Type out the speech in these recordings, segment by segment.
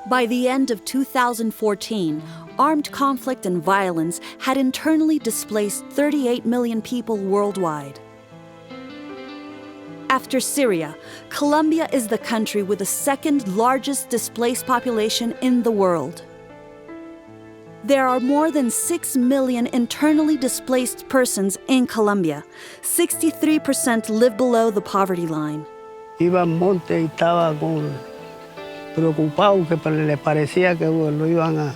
By the end of 2014, armed conflict and violence had internally displaced 38 million people worldwide. After Syria, Colombia is the country with the second largest displaced population in the world. There are more than 6 million internally displaced persons in Colombia. 63% live below the poverty line. Iba al monte y estaba preocupado que le parecía que lo iban a...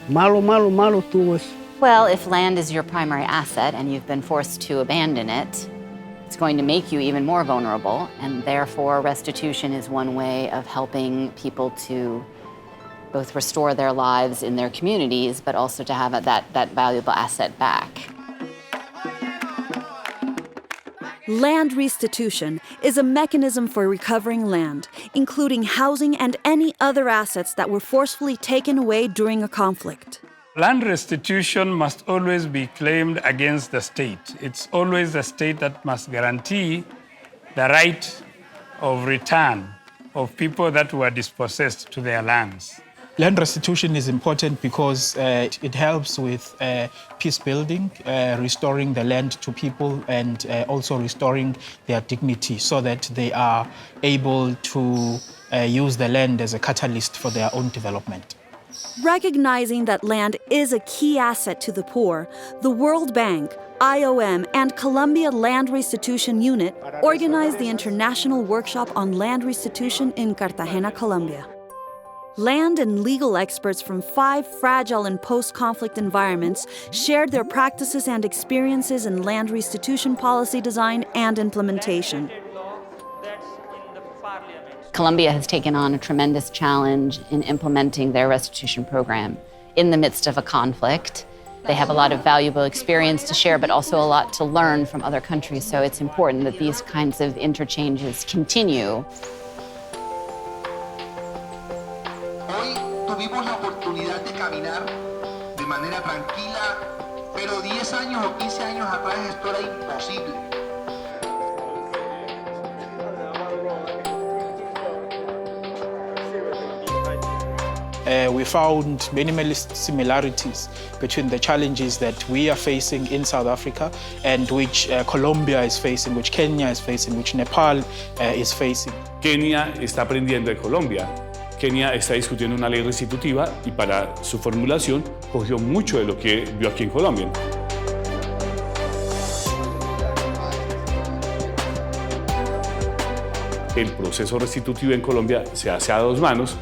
Malo estuvo eso. Well, if land is your primary asset and you've been forced to abandon it, it's going to make you even more vulnerable, and therefore restitution is one way of helping people to both restore their lives in their communities, but also to have that valuable asset back. Land restitution is a mechanism for recovering land, including housing and any other assets that were forcefully taken away during a conflict. Land restitution must always be claimed against the state. It's always the state that must guarantee the right of return of people that were dispossessed to their lands. Land restitution is important because it helps with peace building, restoring the land to people, and also restoring their dignity so that they are able to use the land as a catalyst for their own development. Recognizing that land is a key asset to the poor, the World Bank, IOM, and Colombia Land Restitution Unit organized the International Workshop on Land Restitution in Cartagena, Colombia. Land and legal experts from 5 fragile and post-conflict environments shared their practices and experiences in land restitution policy design and implementation. Colombia has taken on a tremendous challenge in implementing their restitution program in the midst of a conflict. They have a lot of valuable experience to share, but also a lot to learn from other countries, so it's important that these kinds of interchanges continue. Hoy tuvimos la oportunidad de caminar de manera tranquila, pero 10 años o 15 años atrás esto era imposible. We found many similarities between the challenges that we are facing in South Africa and which Colombia is facing, which Kenya is facing, which Nepal is facing. Kenia está aprendiendo de Colombia. Kenia está discutiendo una ley restitutiva y para su formulación cogió mucho de lo que vio aquí en Colombia. El proceso restitutivo en Colombia se hace a 2 manos,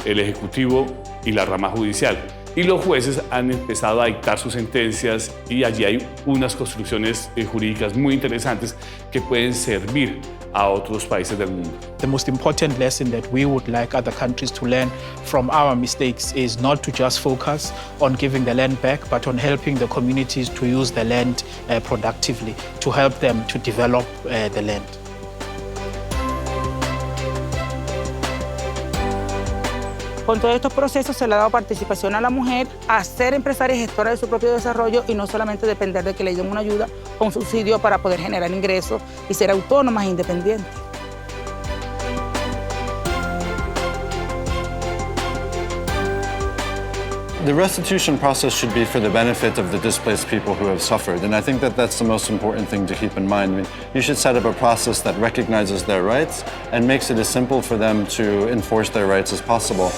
el Ejecutivo y la rama judicial. Y los jueces han empezado a dictar sus sentencias y allí hay unas construcciones jurídicas muy interesantes que pueden servir a otros países del mundo. The most important lesson that we would like other countries to learn from our mistakes is not to just focus on giving the land back, but on helping the communities to use the land productively, to help them to develop the land. Con todos estos procesos se le ha dado participación a la mujer a ser empresaria y gestora de su propio desarrollo y no solamente depender de que le den una ayuda o un subsidio para poder generar ingresos y ser autónomas e independientes. The restitution process should be for the benefit of the displaced people who have suffered, and I think that that's the most important thing to keep in mind. I mean, you should set up a process that recognizes their rights and makes it as simple for them to enforce their rights as possible.